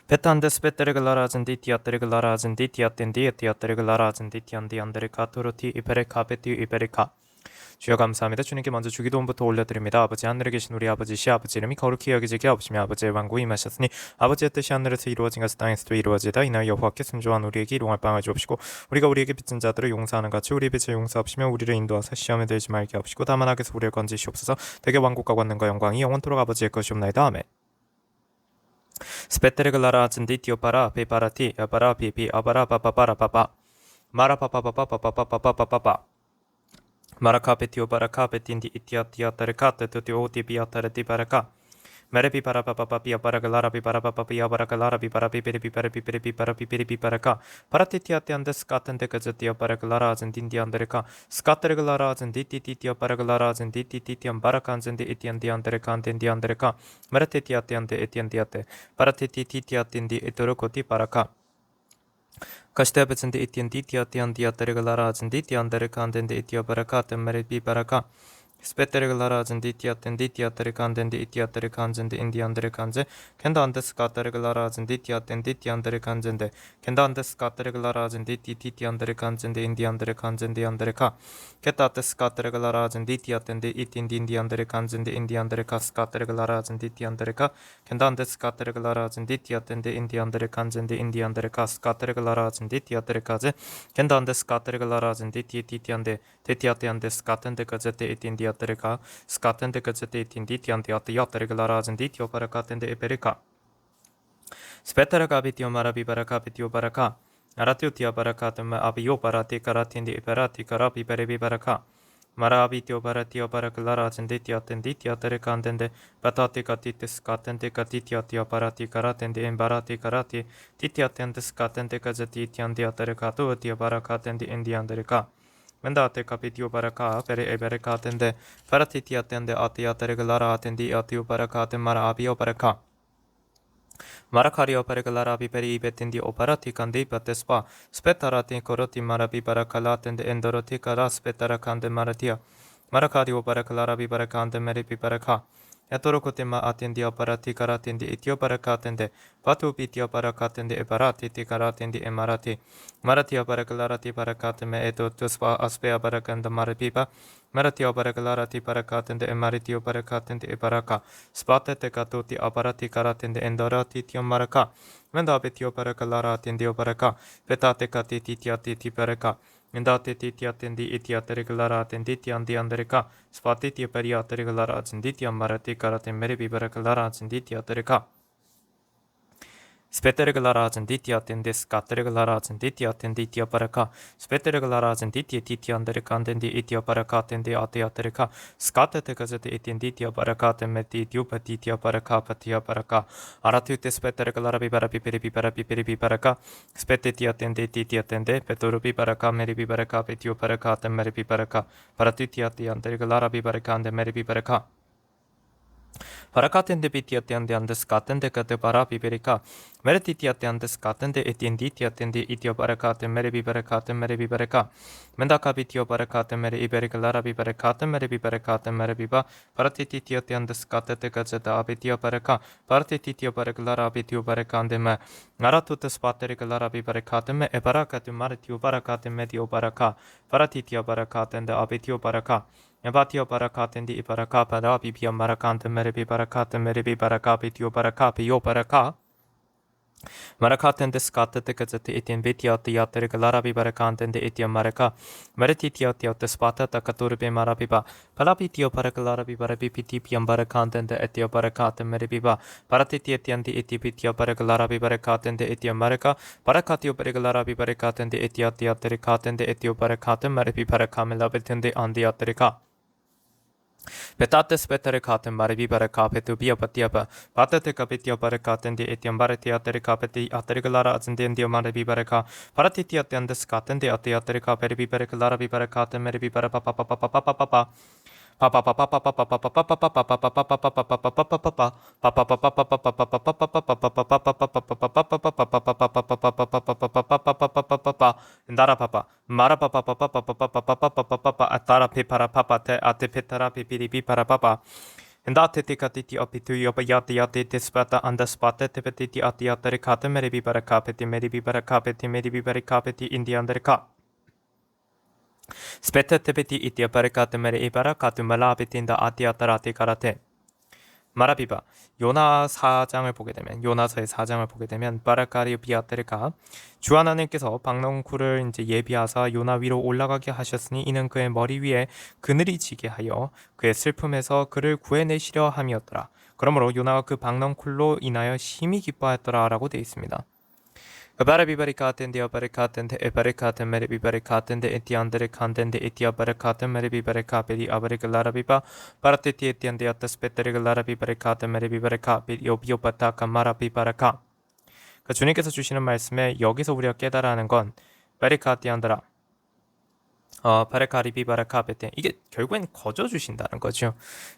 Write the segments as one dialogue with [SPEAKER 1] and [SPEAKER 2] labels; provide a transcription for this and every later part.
[SPEAKER 1] Petandes betereglarazın ditiatreglarazın ditiatin dietiatreglarazın ditian디안데를 카토로티 이페레카 베티 이페레카. 주여 감사합니다. 주님께 먼저 주기도원부터 올려드립니다. 아버지 하늘에 계신 우리 아버지 시아버지 이름이 거룩히 여기지게 하옵시며 아버지의 왕국이 임하셨으니 아버지의 뜻이 하늘에서 이루어진 것이 땅에서도 이루어지다. 이날 여호와께 순종한 우리에게 일용할 빵을 주옵시고 우리가 우리에게 빚진 자들을 용서하는 같이 우리 빚을 용서하옵시며 우리를 인도하사 시험에 들지 말게 하옵시고 다만 악에서 우리를 건지시옵소서. 대개 왕국과 권능과 영광이 영원토록 아버지의 것이옵나이다. 아멘. 스페테르글라라 즌디티오 파라 베파라티 아바라 비비 아바라 바바바라 바바 마라 바바바바바바바바바바 마라카 베티오 바라카 베틴디 이티아티아타르카테 토티오 티비아타르티 바라카 메레비 바라바바바비아 바라글라라 비바라바바비아 바라글라라 비바라 비베리 비바라 비베리 비바라 비베리 비바라카 파라티티아티안데 스카텐데 그저티아 바라글라라 즌딘디안데르카 스카테르글라라 즌디티티티아 바라글라라 즌디티티티안 바라칸 즌디 이티안디안데르카 안딘디안데르카 메레티티아티안데 이티안디아테 파라티티티티아틴디 이토르코티 바라카 Каштебе ценде итиан дитиатиан диатерегалара цендитиандерекан денде итиабаракатем мереби барака. 스페테르글라라즌 디티아텐 디티아테르칸덴데 이티아테르칸젠데 인디안데르칸제 켄다안데스 카테르글라라즌 디티아텐 디티안데르칸젠데 켄다안데스 카테르글라라즌 디티티티안데르칸젠데 인디안데르칸젠데 안데르카 켄다안데스 카테르글라라즌 디티아텐데 이틴디안데르칸젠데 인디안데르카스 카테르글라라즌 디티안데르카 켄다안데스 카테르글라라즌 디티아텐데 인디안데르칸젠데 인디안데르카스 카테르글라라즌 디티아테르카제 켄다안데스 카테르글라라즌 디티티티안데 데티아테안데스 카텐데카제테 이틴디아 Tereka, skatende kazete tindi tianti atriatereglarazin ditio parakatende epereka. Speteraka bitio marabi baraka bitio baraka. Aratutia barakatem abio parati karatindi eperati karabi berebi baraka. Marabitio paratio paraklarazin ditia tenditia terekandende patati katitis katende katitiatia parati karatende embarati karati titia tendes katende kazeti tiandia terekatu tia barakatende indiandereka. Mendate capitio baraka pere eberekatende paratitiatende atiatereglara atendi atiu barakatem mara abio baraka Marakario pereglara biperi betendi operati kande patespa spetarati koroti marabi barakalatende endoroti kara spetarakande maratia Marakario baraklara bibarakande meribi baraka Yatorokotema atendi operati karatendi etio barakatende patu pitio barakatende ebarati tikaratendi emarati Maratia baraklarati barakateme eto tuspa aspea barakanda marapipa Maratia baraklarati barakatende emaritio barakatende ebaraka spatete katoti aparati karatende endorati tio maraka Mendabetio baraklarati dio baraka petate katiti tiati baraka Mendate titiatendi itiatereglarati tiandi andereka spatiti periatereglarati ditiam marati karatem meribi baraklarati ditiatereka Spetereglarazin ditiatendes katereglarazin ditiatenditia paraka Spetereglarazin dititianderekandendi itia parakatende atiatereka skatete kazete itenditia parakatem meti diupatitia paraka patia paraka Aratute spetereglarabi barabi peribi barabi peribi paraka Spetetiatende titiatende peturubi paraka meribi paraka petiu parakatem meribi paraka Paratitiatiandereglarabi barakande meribi paraka Parakatende bitiatende andes katende kate para piperika meretitiatende skatende etinditiatende itio parakate merebi parakate merebi paraka mendaka bitio parakate mere iberika larabi parakate merebi parakate merebiba paratitiatende skatete kazeta abitio paraka paratitio paraklara bitio parakande me naratute spaterika larabi parakate me eparakate maritio parakate medio paraka paratitio parakatende abitio paraka Ebatio barakatendi ibaraka para bibia marakante merebi barakate merebi baraka bitio baraka pio baraka Marakatende skatete kazete etin betia tiatere galarabi barakantende etia maraka meretitia tiate spata takaturbe marabiba palapitio paragalarabi barabi piti piam barakantende etia barakate merebiba paratitia tiandi etipitia paragalarabi barakatende etia maraka parakatio paragalarabi barakatende etia tiatere katende etio barakate merebi barakamela betende andiatereka Petates petere katem barabi baraka petu bia patiaba patate kapitia barakatende etiam baratia terekapeti aterigalara azendendia marabi baraka paratitia tendes katende atia terekaperi barakalara bi barakate merebi barapapa Ndara papa mara papa papa atara pipara papa te ate pitara pipiri pipara papa Hendateti katiti opitu jopa jati jati spata anda spata tepetiti ati atari kate meri bibara kapeti indi andere ka. Spetta tepeti iti apare kate meri ibara katu malapiti inda ati atarati karate. 마라비바 요나 4장을 보게 되면 요나서의 4장을 보게 되면 바라카리 비아테르가 주 하나님께서 박농쿨을 이제 예비하사 요나 위로 올라가게 하셨으니 이는 그의 머리 위에 그늘이 지게 하여 그의 슬픔에서 그를 구해내시려 함이었더라. 그러므로 요나가 그 박농쿨로 인하여 심히 기뻐하였더라라고 되어 있습니다. Barabibaricaten diabaricatente ebaricaten meribibaricaten de etiandericanten de etiabaricaten meribibaricapi abaricalarabiba parateti etiandiata spetterigalarabibaricate meribibaricapi yobiopataca marabibaraca. 그러니까 주님께서 주시는 말씀에 여기서 우리가 깨달아 하는 건 바리카티안드라 바레카리비바라카베테 이게 결국엔 거저 주신다는 거죠.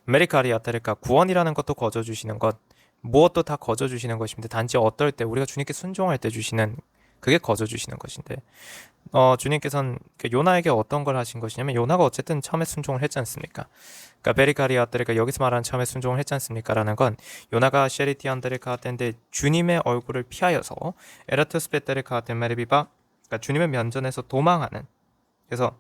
[SPEAKER 1] 메리카리아테르카 구원이라는 것도 거저 주시는 것, 무엇도 다 거저 주시는 것입니다. 단지 어떨 때 우리가 주님께 순종할 때 주시는 그게 거저 주시는 것인데 주님께서는 요나에게 어떤 걸 하신 것이냐면 요나가 어쨌든 처음에 순종을 했지 않습니까? 그러니까 베리카리아테르가 여기서 말하는 처음에 순종을 했지 않습니까? 라는 건 요나가 셰리티안데르카 텐데 주님의 얼굴을 피하여서 에라투스페테르카 텐메리비바 그러니까 주님의 면전에서 도망하는 그래서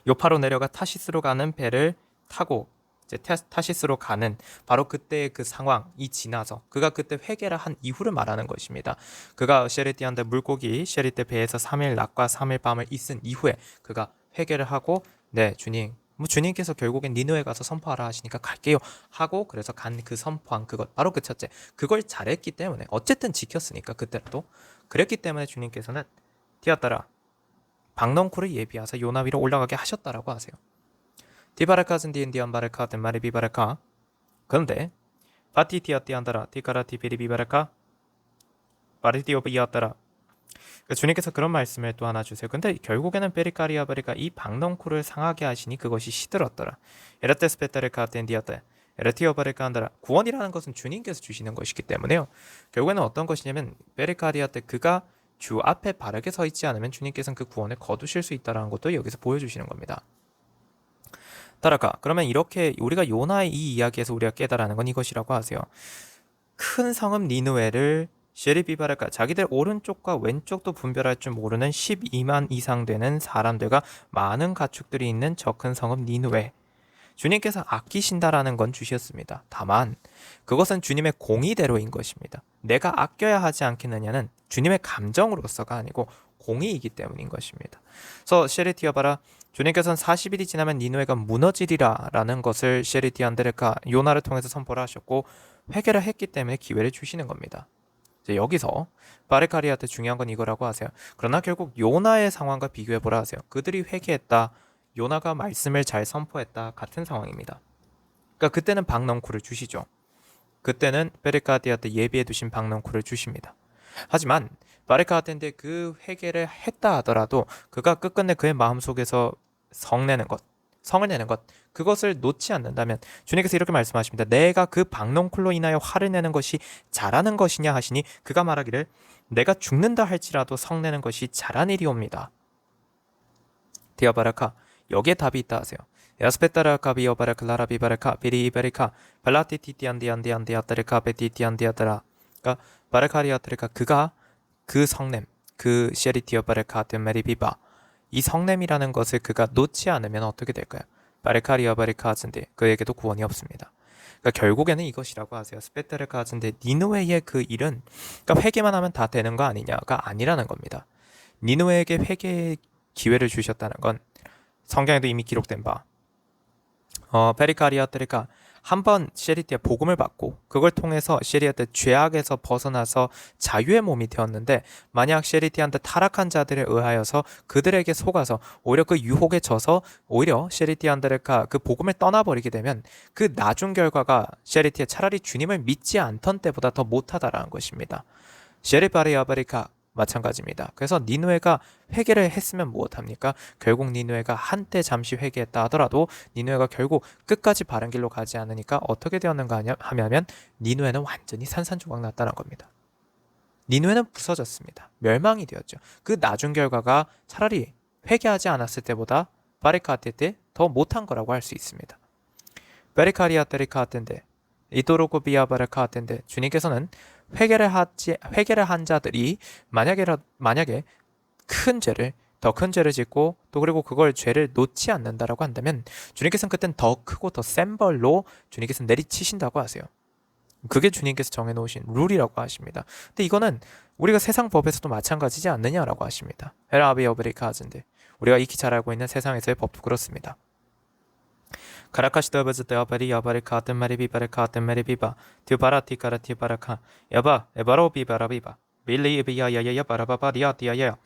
[SPEAKER 1] 요파로 내려가 타시스로 가는 배를 타고 이제 타시스로 가는 바로 그때의 그 상황이 지나서 그가 그때 회개를 한 이후를 말하는 것입니다. 그가 셰리티한테 물고기 셰리테 배에서 3일 낮과 3일 밤을 있은 이후에 그가 회개를 하고 네 주님 주님께서 결국엔 니느웨 가서 선포하라 하시니까 갈게요 하고 그래서 간 그 선포한 그것 바로 그 첫째 그걸 잘했기 때문에 어쨌든 지켰으니까 그때라도 그랬기 때문에 주님께서는 티아따라 박넝쿨을 예비하사 요나 위로 올라가게 하셨다라고 하세요. 디바라카슨 디엔디안 바라카 덴마리 비바라카 그런데 바티티아티안다라 티카라티 비리비바라카 바리티오비아따라 주님께서 그런 말씀을 또 하나 주세요. 근데 결국에는 베리카리아바리가 이 박넝쿨을 상하게 하시니 그것이 시들었더라. 에라테스페타르카 덴디아따 에라티오바레카 한다라 구원이라는 것은 주님께서 주시는 것이기 때문에요. 결국에는 어떤 것이냐면 베리카리아 때 그가 주 앞에 바르게 서 있지 않으면 주님께서는 그 구원을 거두실 수 있다는 것도 여기서 보여주시는 겁니다. 따라가 그러면 이렇게 우리가 요나의 이 이야기에서 우리가 깨달아는 건 이것이라고 하세요. 큰 성읍 니느웨를 셰리비바랄까 자기들 오른쪽과 왼쪽도 분별할 줄 모르는 12만 이상 되는 사람들과 많은 가축들이 있는 저 큰 성읍 니느웨 주님께서 아끼신다라는 건 주셨습니다. 다만 그것은 주님의 공의대로인 것입니다. 내가 아껴야 하지 않겠느냐는 주님의 감정으로서가 아니고 공의이기 때문인 것입니다. 그래서 셰리티아바라 주님께서는 40일이 지나면 니느웨가 무너지리라 라는 것을 셰리티안데르카 요나를 통해서 선포를 하셨고 회개를 했기 때문에 기회를 주시는 겁니다. 이제 여기서 바레카리한테 중요한 건 이거라고 하세요. 그러나 결국 요나의 상황과 비교해보라 하세요. 그들이 회개했다. 요나가 말씀을 잘 선포했다. 같은 상황입니다. 그러니까 그때는 박넝쿨을 주시죠. 그때는 베레카디한테 예비해 두신 박넝쿨을 주십니다. 하지만 바레카한테 그 회개를 했다 하더라도 그가 끝끝내 그의 마음속에서 성을 내는 것 그것을 놓지 않는다면 주님께서 이렇게 말씀하십니다. 내가 그 박넝쿨로 인하여 화를 내는 것이 잘하는 것이냐 하시니 그가 말하기를 내가 죽는다 할지라도 성내는 것이 잘한 일이옵니다. 디아바라카 여기에 답이 있다 하세요. 야스페타라카 비오바라카 라라비바라카 비리이베리카 발라티티티안디안디안디아타레카 베티티안디아타라 그러니까 바라카리아타레카 그가 그 성냄 그 셰리티오바라카 데메리비바 이 성냄이라는 것을 그가 놓지 않으면 어떻게 될까요? 바레카리아바리카즈인데 그에게도 구원이 없습니다. 그러니까 결국에는 이것이라고 하세요. 스페타르카즈인데 니느웨의 그 일은 그러니까 회개만 하면 다 되는 거 아니냐가 아니라는 겁니다. 니느웨에게 회개의 기회를 주셨다는 건 성경에도 이미 기록된 바 베리카리아테르가 한번 셰리티의 복음을 받고 그걸 통해서 셰리한테 죄악에서 벗어나서 자유의 몸이 되었는데 만약 셰리티한테 타락한 자들에 의하여서 그들에게 속아서 오히려 그 유혹에 져서 오히려 셰리티한테가 그 복음을 떠나버리게 되면 그 나중 결과가 셰리티의 차라리 주님을 믿지 않던 때보다 더 못하다라는 것입니다. 셰리바리아바리카 마찬가지입니다. 그래서 니느웨가 회개를 했으면 무엇합니까? 결국 니느웨가 한때 잠시 회개했다 하더라도 니느웨가 결국 끝까지 바른 길로 가지 않으니까 어떻게 되었는가 하면 니느웨는 완전히 산산조각 났다는 겁니다. 니느웨는 부서졌습니다. 멸망이 되었죠. 그 나중 결과가 차라리 회개하지 않았을 때보다 바리카테 때 더 못한 거라고 할 수 있습니다. 베리카리아 테리카텐데 이토로코 비아바르카텐데 주님께서는 회개를 한 자들이 만약에 더 큰 죄를 짓고 또 그리고 그걸 죄를 놓지 않는다라고 한다면 주님께서는 그땐 더 크고 더 센 벌로 주님께서 내리치신다고 하세요. 그게 주님께서 정해놓으신 룰이라고 하십니다. 근데 이거는 우리가 세상 법에서도 마찬가지지 않느냐라고 하십니다. 에라비어브리카즈인데 우리가 익히 잘 알고 있는 세상에서의 법도 그렇습니다. 카라카시더버즈 데아바리 야바리 카든 마리비 바리 카든 마리비바 디바라티 카라티 바라카 야바 에바로 비바라비바 빌리 비야야야야 바라바바리아 디야야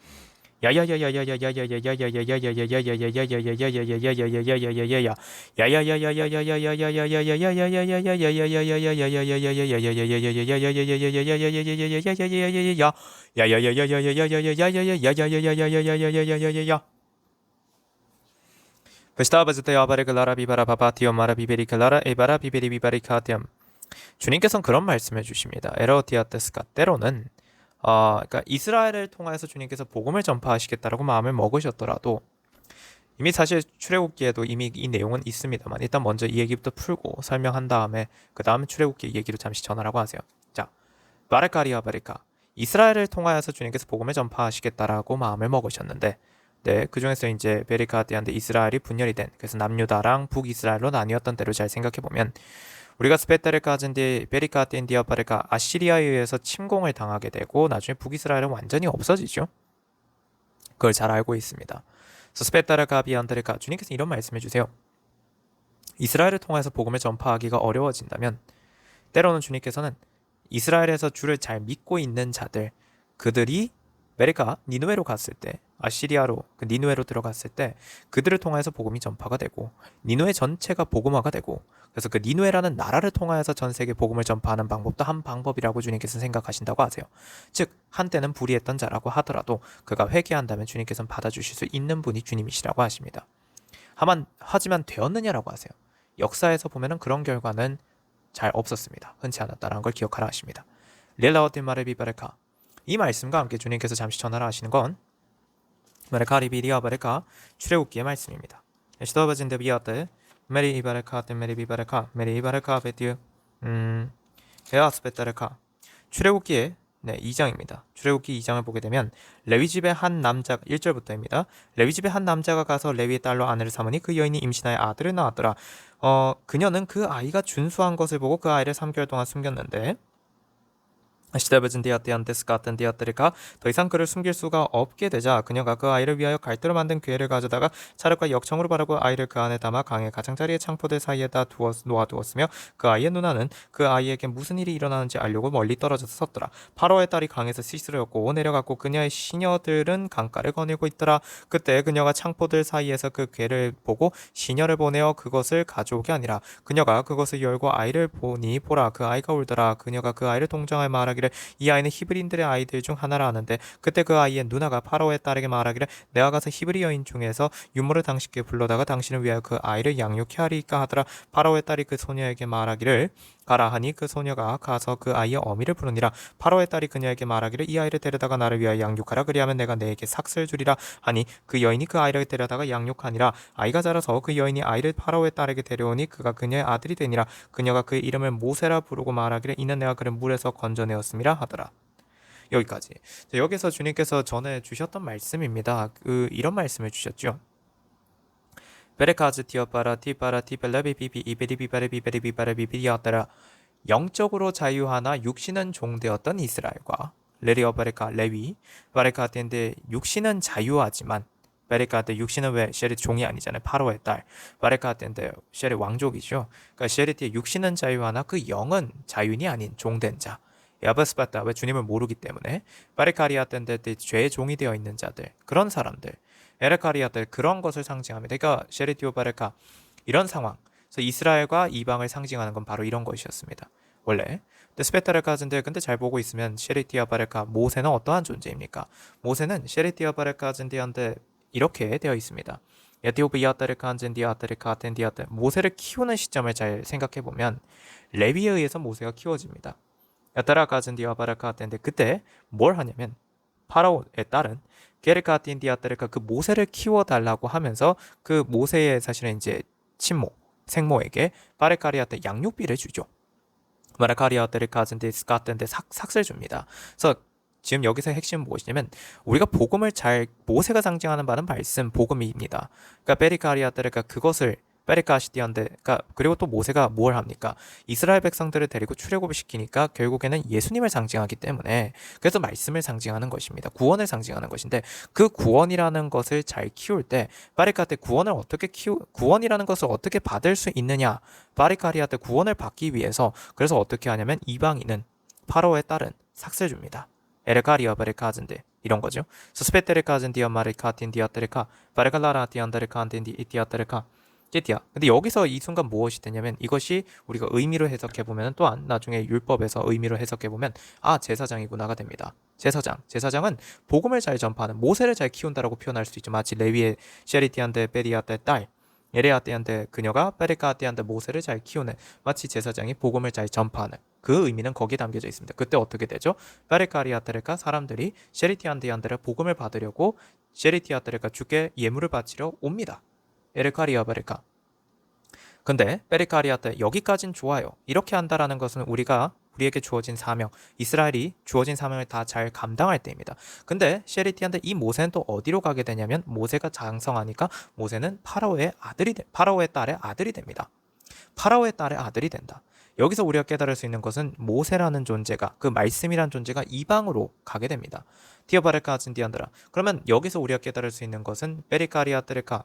[SPEAKER 1] 주님께서는 그런 말씀해 주십니다. 에로티아테스가 때로는 그러니까 이스라엘을 통해서 주님께서 복음을 전파하시겠다라고 마음을 먹으셨더라도 이미 사실 출애굽기에도 이미 이 내용은 있습니다만 일단 먼저 이 얘기부터 풀고 설명한 다음에 그 다음 출애굽기 얘기로 잠시 전하라고 하세요. 자, 바르카리아 바리카 이스라엘을 통하여서 주님께서 복음을 전파하시겠다라고 마음을 먹으셨는데 네, 그 중에서 이제 베리카디안데 이스라엘이 분열이 된 그래서 남유다랑 북이스라엘로 나뉘었던 때로 잘 생각해 보면 우리가 스페타르카즈인데 베리카디안디아 바르카 아시리아에 의해서 침공을 당하게 되고 나중에 북이스라엘은 완전히 없어지죠. 그걸 잘 알고 있습니다. 그래서 스페타르카비안드르카 주님께서 이런 말씀해 주세요. 이스라엘을 통해서 복음을 전파하기가 어려워진다면 때로는 주님께서는 이스라엘에서 주를 잘 믿고 있는 자들 그들이 메리카 니누에로 갔을 때 아시리아로 그 니누에로 들어갔을 때 그들을 통해서 복음이 전파가 되고 니누에 전체가 복음화가 되고 그래서 그 니누에라는 나라를 통하여서 전 세계 복음을 전파하는 방법도 한 방법이라고 주님께서 생각하신다고 하세요. 즉 한때는 불의했던 자라고 하더라도 그가 회개한다면 주님께서는 받아주실 수 있는 분이 주님이시라고 하십니다. 하지만 되었느냐라고 하세요. 역사에서 보면은 그런 결과는 잘 없었습니다. 흔치 않았다는 걸 기억하라 하십니다. 릴라오틴 마레비바레카 이 말씀과 함께 주님께서 잠시 전하라 하시는 건 마레카리비리아 바레카 출애굽기의 말씀입니다. 시도바진데 비아테 메리 이바레카 테 메리 비바레카 메리 이바레카 베티우 헤아스베타레카 출애굽기의 2장입니다. 출애굽기 2장을 보게 되면 레위집의 한 남자 1절부터입니다. 레위집의 한 남자가 가서 레위의 딸로 아내를 삼으니 그 여인이 임신하여 아들을 낳았더라. 그녀는 그 아이가 준수한 것을 보고 그 아이를 3개월 동안 숨겼는데 시대버진 디아테안테스 같은 디아테리가 더 이상 그를 숨길 수가 없게 되자 그녀가 그 아이를 위하여 갈대로 만든 궤를 가져다가 차력과 역청으로 바르고 아이를 그 안에 담아 강의 가장자리의 창포들 사이에다 놓아두었으며 그 아이의 누나는 그 아이에게 무슨 일이 일어나는지 알려고 멀리 떨어져서 섰더라. 파로의 딸이 강에서 씻으려고 내려갔고 그녀의 시녀들은 강가를 거닐고 있더라. 그때 그녀가 창포들 사이에서 그 궤를 보고 시녀를 보내어 그것을 가져오게 하니라. 그녀가 그것을 열고 아이를 보니 보라 그 아이가 울더라. 그녀가 그 아이를 동정하여 말하기를 이 아이는 히브리인들의 아이들 중 하나라 하는데 그때 그 아이의 누나가 파로의 딸에게 말하기를 내가 가서 히브리 여인 중에서 유모를 당신께 불러다가 당신을 위하여 그 아이를 양육해 하리까 하더라. 파로의 딸이 그 소녀에게 말하기를 가라 하니 그 소녀가 가서 그 아이의 어미를 부르니라. 파로의 딸이 그녀에게 말하기를 이 아이를 데려다가 나를 위하여 양육하라. 그리하면 내가 내게 삭슬 주리라 하니 그 여인이 그 아이를 데려다가 양육하니라. 아이가 자라서 그 여인이 아이를 파로의 딸에게 데려오니 그가 그녀의 아들이 되니라. 그녀가 그 이름을 모세라 부르고 말하기를 이는 내가 그를 물에서 건져내었음이라 하더라. 여기까지. 여기서 주님께서 전해 주셨던 말씀입니다. 이런 말씀을 주셨죠. 베레카즈 티어파라 티파라 티벨라비비비 이베리비바레비베리비바레비비리아따라 영적으로 자유하나 육신은 종되었던 이스라엘과 레리어 바레카 레위 바레카텐데 육신은 자유하지만 베레카테 육신은 왜 셰리 종이 아니잖아요. 파로의 딸 바레카텐데 셰리 왕족이죠. 그러니까 셰리티의 육신은 자유하나 그 영은 자유인이 아닌 종된 자. 야바스바타 왜 주님을 모르기 때문에 바레카리아 땐데 죄의 종이 되어 있는 자들 그런 사람들 에레카리아들 그런 것을 상징합니다. 그러니까 셰리티오 바레카 이런 상황 그래서 이스라엘과 이방을 상징하는 건 바로 이런 것이었습니다. 원래 스페타르카즈인데 근데 잘 보고 있으면 셰리티아 바레카 모세는 어떠한 존재입니까? 모세는 셰리티아 바레카즈인데한테 이렇게 되어 있습니다. 에티오피아타르카안젠디아타르카텐디아타 모세를 키우는 시점을 잘 생각해 보면 레위에 의해서 모세가 키워집니다. 야타라카즌디아바라카텐데 그때 뭘 하냐면 파라오의 딸은 게르카틴디아타르카 그 모세를 키워달라고 하면서 그 모세의 사실은 이제 친모 생모에게 바레카리아테 양육비를 주죠. 바레카리아테를 가진데 스카트인데 삭스를 줍니다. 그래서 지금 여기서 핵심은 무엇이냐면 우리가 복음을 잘 모세가 상징하는 바는 말씀 복음입니다. 그러니까 베리카리아테르가 그것을 베리카시디안데 그리고 또 모세가 뭘 합니까? 이스라엘 백성들을 데리고 출애굽을 시키니까 결국에는 예수님을 상징하기 때문에 그래서 말씀을 상징하는 것입니다. 구원을 상징하는 것인데 그 구원이라는 것을 잘 키울 때 바리카테 구원이라는 것을 어떻게 받을 수 있느냐? 바리카리아테 구원을 받기 위해서 그래서 어떻게 하냐면 이방인은 파라오의 딸은 삭스를 줍니다. 에르카리아 바레카즈인데 이런 거죠. 스페테르카즈인디아 마레카틴디아테르카 바레칼라라티안다르카안텐디 이티아테르카 제티아. 근데 여기서 이 순간 무엇이 되냐면 이것이 우리가 의미로 해석해 보면 또한 나중에 율법에서 의미로 해석해 보면 제사장이구나가 됩니다. 제사장은 복음을 잘 전파하는 모세를 잘 키운다라고 표현할 수도 있죠. 마치 레위의 셰리티안데 베리아테 딸 예레아테한테 그녀가 베레카테한테 모세를 잘 키우는 마치 제사장이 복음을 잘 전파하는 그 의미는 거기에 담겨져 있습니다. 그때 어떻게 되죠? 베레카리아테르카 사람들이 셰리티안데한테 복음을 받으려고 셰리티아테르카 주께 예물을 바치려 옵니다. 에르카리아 베레카. 근데 베레카리아테 여기까진 좋아요. 이렇게 한다라는 것은 우리에게 주어진 사명, 이스라엘이 주어진 사명을 다 잘 감당할 때입니다. 근데 셰리티한테 이 모세는 또 어디로 가게 되냐면 모세가 장성하니까 모세는 파라오의 딸의 아들이 됩니다. 파라오의 딸의 아들이 된다. 여기서 우리가 깨달을 수 있는 것은 모세라는 존재가 그 말씀이란 존재가 이방으로 가게 됩니다. 티어바레카 진디안드라. 그러면 여기서 우리가 깨달을 수 있는 것은 베리카리아트레카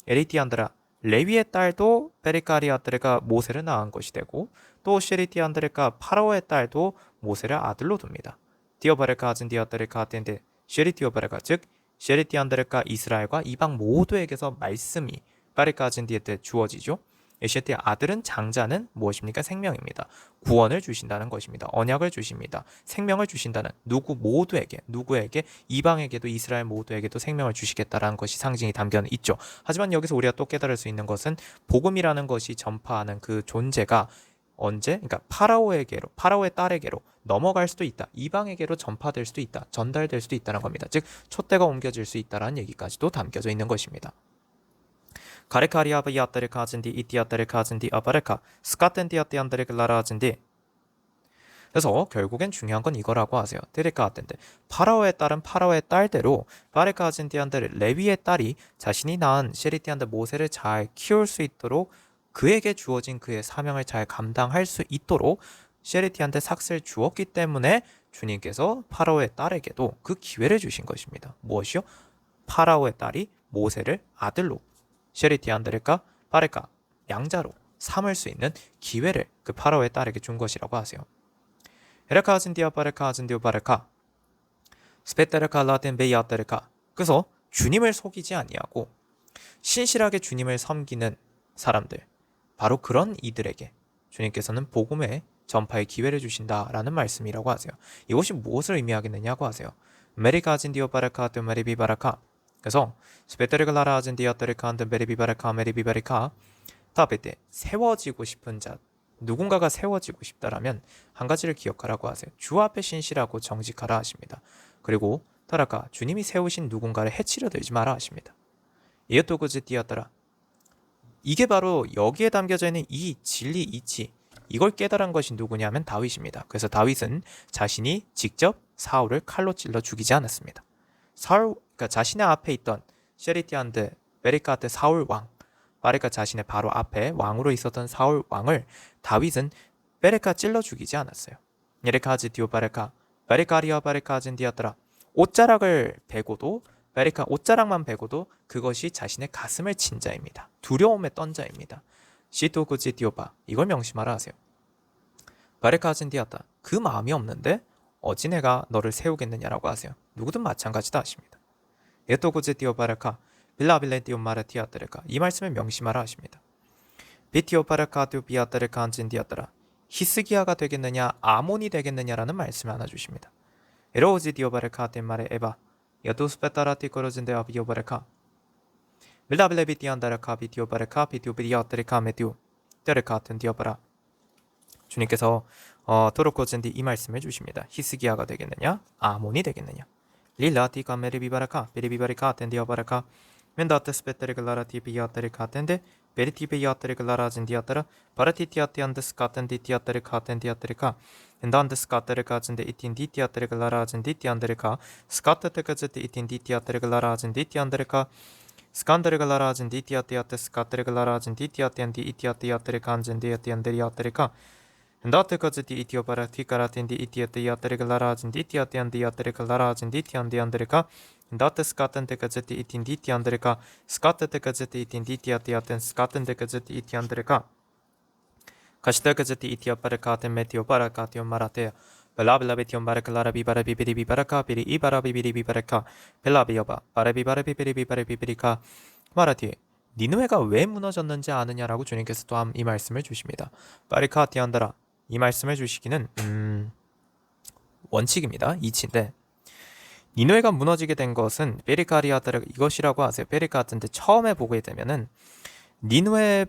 [SPEAKER 1] 에리티안드라 레위의 딸도 베리카리아트레가 모세를 낳은 것이 되고 또 셰리티안드레가 파라오의 딸도 모세를 아들로 둡니다. 디오바레카 아즌디아드레카 텐데 셰리티오바레카 즉 셰리티안드레가 이스라엘과 이방 모두에게서 말씀이 바레카 아즌디에테 주어지죠. 에시의 아들은 장자는 무엇입니까? 생명입니다. 구원을 주신다는 것입니다. 언약을 주십니다. 생명을 주신다는 누구에게 이방에게도 이스라엘 모두에게도 생명을 주시겠다라는 것이 상징이 담겨 있죠. 하지만 여기서 우리가 또 깨달을 수 있는 것은 복음이라는 것이 전파하는 그 존재가 그러니까 파라오의 딸에게로 넘어갈 수도 있다. 이방에게로 전파될 수도 있다. 전달될 수도 있다는 겁니다. 즉 촛대가 옮겨질 수 있다라는 얘기까지도 담겨져 있는 것입니다. 가레카리아바이아테르 카진디 이티아테르 카진디 아바레카 스카텐디아테안데르 라라진디. 그래서 결국엔 중요한 건 이거라고 하세요. 데레카아텐데 파라오의 딸은 파라오의 딸대로 바레카진디안데르 레위의 딸이 자신이 낳은 셰리티안데 모세를 잘 키울 수 있도록 그에게 주어진 그의 사명을 잘 감당할 수 있도록 셰리티한테 삭스를 주었기 때문에 주님께서 파라오의 딸에게도 그 기회를 주신 것입니다. 무엇이요? 파라오의 딸이 모세를 아들로 셰리티안드레카 바레카 양자로 삼을 수 있는 기회를 그 파라오의 딸에게 준 것이라고 하세요. 에레카아진디아 바레카 아진디오 바레카 스페테르카 라텐 베이아테르카. 그래서 주님을 속이지 아니하고 신실하게 주님을 섬기는 사람들, 바로 그런 이들에게 주님께서는 복음의 전파의 기회를 주신다라는 말씀이라고 하세요. 이것이 무엇을 의미하겠느냐고 하세요. 메리카아진디오 바레카 드 메리비 바레카. 그래서 스페테르글라라 아젠디아테르카 안드 메리비바레카 메리비바레카 다베테 세워지고 싶은 자, 누군가가 세워지고 싶다라면 한 가지를 기억하라고 하세요. 주 앞에 신실하고 정직하라 하십니다. 그리고 타라카 주님이 세우신 누군가를 해치려 들지 마라 하십니다. 이어토그즈 띠었더라. 이게 바로 여기에 담겨져 있는 이 진리 이치, 이걸 깨달은 것이 누구냐면 다윗입니다. 그래서 다윗은 자신이 직접 사울을 칼로 찔러 죽이지 않았습니다. 그러니까 자신의 앞에 있던 셰리티안드 베리카테 사울 왕, 바레카 자신의 바로 앞에 왕으로 있었던 사울 왕을 다윗은 베레카 찔러 죽이지 않았어요. 예레카지 디오 바레카 베레카리아 바레카진디아더라. 옷자락을 베고도 옷자락만 베고도 그것이 자신의 가슴을 친 자입니다. 두려움에 떤 자입니다. 시토구지 디오바 이걸 명심하라 하세요. 바레카진디아다 그 마음이 없는데 어찌 내가 너를 세우겠느냐라고 하세요. 누구든 마찬가지다 하십니다. 예토구지 디오바레카 빌라빌레 디오마르티아테르카 이 말씀을 명심하라 하십니다. 비티오바레카 디오비아테르카 안진디아테라 히스기야가 되겠느냐 아몬이 되겠느냐라는 말씀을 하나 주십니다. 에로우지 디오바레카 덴마레 에바 야도스페타라티 코로진데 아비오바레카 빌라빌레 비티안다레카 비티오바레카 비티오비리아테르카 메디오 테르카튼 디오바라. 주님께서 토로코젠디 이 말씀을 주십니다. 히스기야가 되겠느냐 아몬이 되겠느냐 릴라티카 메리비바라카 베리비바리카 텐디오바라카 Mendate spettere glara tipi yatere katende, beri tipi yatere glara zindiatara, paratiti ande skatende tiatere katende yatereka, endande skatere kazende itindi tiatere glara zinditi andereka, skatate kazete itindi tiatere glara zinditi andereka, skandere glara zinditi atiate skatere glara zinditi atiendi itiate yatere kanzende atianderi yatereka, endate kazete itiopara tikaratendi itiate yatere glara zinditi atiandi yatere glara zinditi andi andereka, Date skaten de gazeti itinditi andreka, skate de gazeti itinditi atiaten skaten de gazeti iti andreka. Kashta gazeti iti aparakate metio parakatio maratea. Belabela betio marakala bibara bibiri bibaraka, biri ibara bibiri bibaraka, belabioba, 바라비바라 비비리 비바리 비비리카. 마라티. 니누에가 왜 무너졌는지 아느냐라고 주님께서 또 이 말씀을 주십니다. 바리카티안다라. 이 말씀을 주시기는 원칙입니다. 이치인데 니누에가 무너지게 된 것은 베리카리아들 이것이라고 하세요. 베리카 같은데 처음에 보게 되면은 니누에는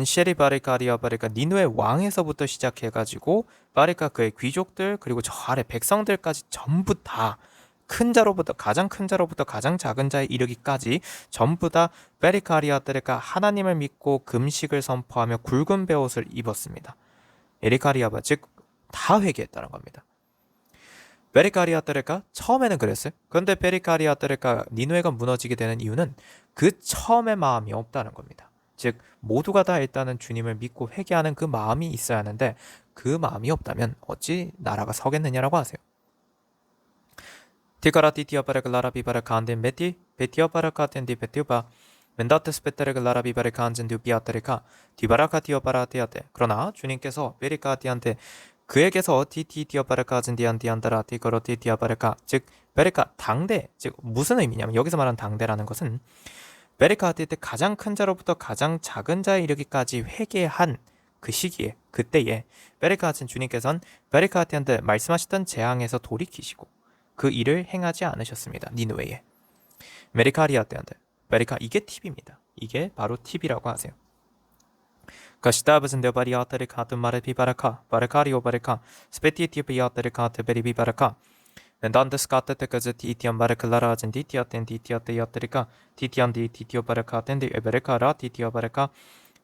[SPEAKER 1] 셰리 바리카리아 바리카 니누의 왕에서부터 시작해가지고 바리카 그의 귀족들 그리고 저 아래 백성들까지 전부 다 큰 자로부터 가장 큰 자로부터 가장 작은 자에 이르기까지 전부 다 베리카리아들가 하나님을 믿고 금식을 선포하며 굵은 베옷을 입었습니다. 에리카리아바 즉 다 회개했다는 겁니다. 베리카리아테레카 처음에는 그랬어요. 그런데 베리카리아테레카 니누에가 무너지게 되는 이유는 그 처음의 마음이 없다는 겁니다. 즉 모두가 다 일단은 주님을 믿고 회개하는 그 마음이 있어야 하는데 그 마음이 없다면 어찌 나라가 서겠느냐라고 하세요. 티카라티티아바레글라라 비바레칸데 메티 베티아바라카텐디 베티오바 멘다트 스페테레글라라 비바레칸젠디 비아테레카 디바라카티오바라티아테 그러나 주님께서 베리카티한테 그에게서 티티티어바르카진디안디안다라 티거로 티티아바르카 즉 베레카 당대 즉 무슨 의미냐면 여기서 말하는 당대라는 것은 베레카한테 가장 큰 자로부터 가장 작은 자에 이르기까지 회개한 그 시기에 그때에 베레카하신 주님께서는 베레카한테 말씀하셨던 재앙에서 돌이키시고 그 일을 행하지 않으셨습니다. 니누에에 메리카리아테한테 베레카 이게 팁입니다. 이게 바로 팁이라고 하세요. Каштабазен де бариатерика те мареби барака, баракарио барака, спетити биатерика те бериби барака. Венданде скате те казати итиам баракалара зен дития тен дития те ятерика, титиан ди титио барака тен де эберека ра титио барака,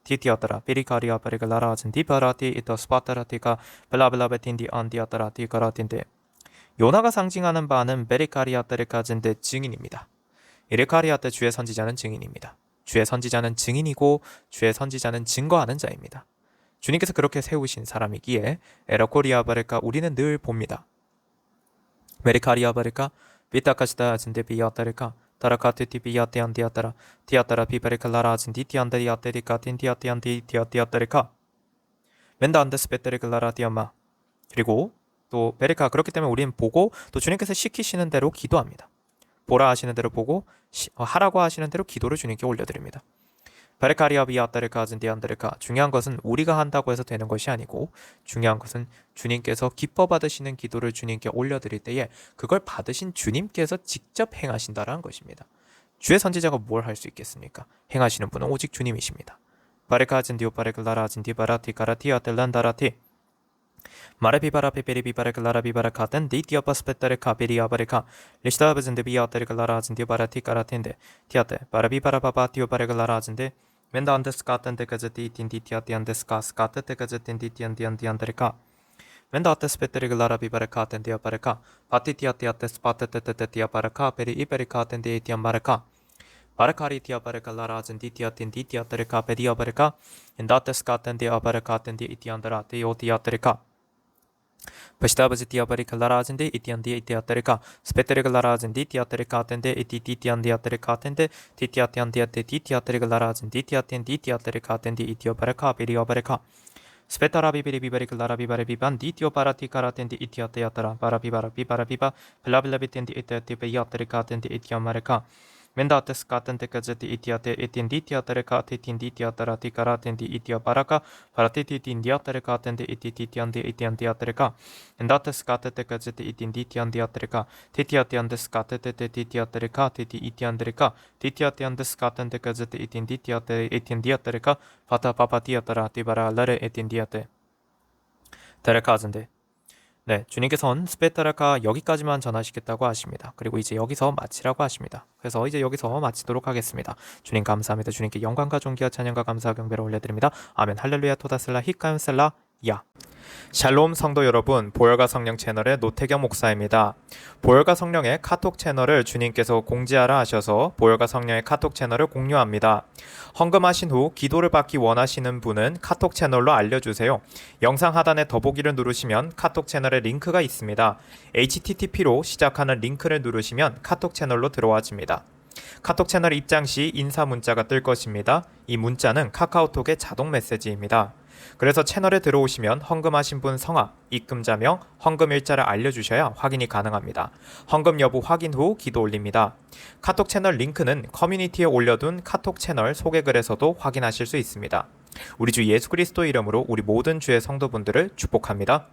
[SPEAKER 1] титиатара, перикариа баракалара зен 디바라티 이토 스파타라티가 블라블라베틴디 안디아타라티 가라틴데. 요나가 상징하는 바는 베리카리아테르카젠데 증인입니다. 이르카리아테 주의 선지자는 증인입니다. 주의 선지자는 증인이고 주의 선지자는 증거하는 자입니다. 주님께서 그렇게 세우신 사람이기에 에러코리아바르카 우리는 늘 봅니다. 메리카리아바르카 비타카시다 진데비아타르카 타라카티티비아테안디아타라 티아타라 비바르칼라라 진디티안데리아테리카 틴티아티안디티아티아타르카 멘다안데스페테르칼라라 티아마 그리고 또 베르카 그렇기 때문에 우리는 보고 또 주님께서 시키시는 대로 기도합니다. 보라 하시는 대로 보고 하라고 하시는 대로 기도를 주님께 올려드립니다. 베레카리아 비아타르카 즌디안데르카 중요한 것은 우리가 한다고 해서 되는 것이 아니고 중요한 것은 주님께서 기뻐 받으시는 기도를 주님께 올려드릴 때에 그걸 받으신 주님께서 직접 행하신다라는 것입니다. 주의 선지자가 뭘 할 수 있겠습니까? 행하시는 분은 오직 주님이십니다. 바레카 즌디오 바레클라라 즌디 바라티 가라티아 텔란다라티 마레비바라 페페리비바라 클라라비바라 카텐 디티아파스페타레 카베리아바레카 리스타바젠데 비아테르클라라젠데 바라티 카라텐데 티아테 바라비바라 바바티오바레 클라라젠데 멘다안데스 카텐데 가제티 틴디티아티안데스 카스카테 가제틴디티안디안디안데레카 멘다아테스페테르 클라라비바레 카텐데 바레카 파티티아티아테 스파테테테티아바레카 베리 이베리카텐데 티안바레카 바레카리티아 바레칼라라젠 디티아틴 디티아테레카 베디아바레카 엔다테스 카텐데 아바레카텐데 이티안다라 테오티아테레카 Паштабазитиабарикаларазенде итианди итиатерека спетерегаларазен дитиатерекатенде ититиандиатерекатенде титиатиандиате титиатерегаларазен дитиатен дитиатерекатенде итиобарека бириобарека 스페타라비비리비바리클라라비바리비반 디티오바라티카라텐데 이티아테야타라 바라비바라비바라비바 블라블라비텐데 이테티베야테레카텐데 이티아마레카 멘다테스 카텐데 까제티 이티아테 이틴디티아테레카 티틴디티아타라티카라텐데 이티아바라카 바라티티틴디아테레카텐데 이티티티안데 이티안디아테레카 멘다테스 카테테 까제티 이틴디티안디아테레카 티티아티안데스 카테테 티티아테레카 티티 이티안데레카 티티아티안데스 카텐데 까제티 이틴디티아테 이틴디아테레카 파타파파티아타라 티바라 라레 이틴디아테 테레카젠데 네, 주님께서는 스페타라카 여기까지만 전하시겠다고 하십니다. 그리고 이제 여기서 마치라고 하십니다. 그래서 이제 여기서 마치도록 하겠습니다. 주님 감사합니다. 주님께 영광과 존귀와 찬양과 감사와 경배를 올려드립니다. 아멘. 할렐루야 토다슬라 히카연셀라 야. 샬롬 성도 여러분, 보혈과 성령 채널의 노태경 목사입니다. 보혈과 성령의 카톡 채널을 주님께서 공지하라 하셔서 보혈과 성령의 카톡 채널을 공유합니다. 헌금하신 후 기도를 받기 원하시는 분은 카톡 채널로 알려주세요. 영상 하단에 더보기를 누르시면 카톡 채널의 링크가 있습니다. http로 시작하는 링크를 누르시면 카톡 채널로 들어와집니다. 카톡 채널 입장 시 인사 문자가 뜰 것입니다. 이 문자는 카카오톡의 자동 메시지입니다. 그래서 채널에 들어오시면 헌금하신 분 성함, 입금자명, 헌금일자를 알려주셔야 확인이 가능합니다. 헌금 여부 확인 후 기도 올립니다. 카톡 채널 링크는 커뮤니티에 올려둔 카톡 채널 소개글에서도 확인하실 수 있습니다. 우리 주 예수 그리스도 이름으로 우리 모든 주의 성도분들을 축복합니다.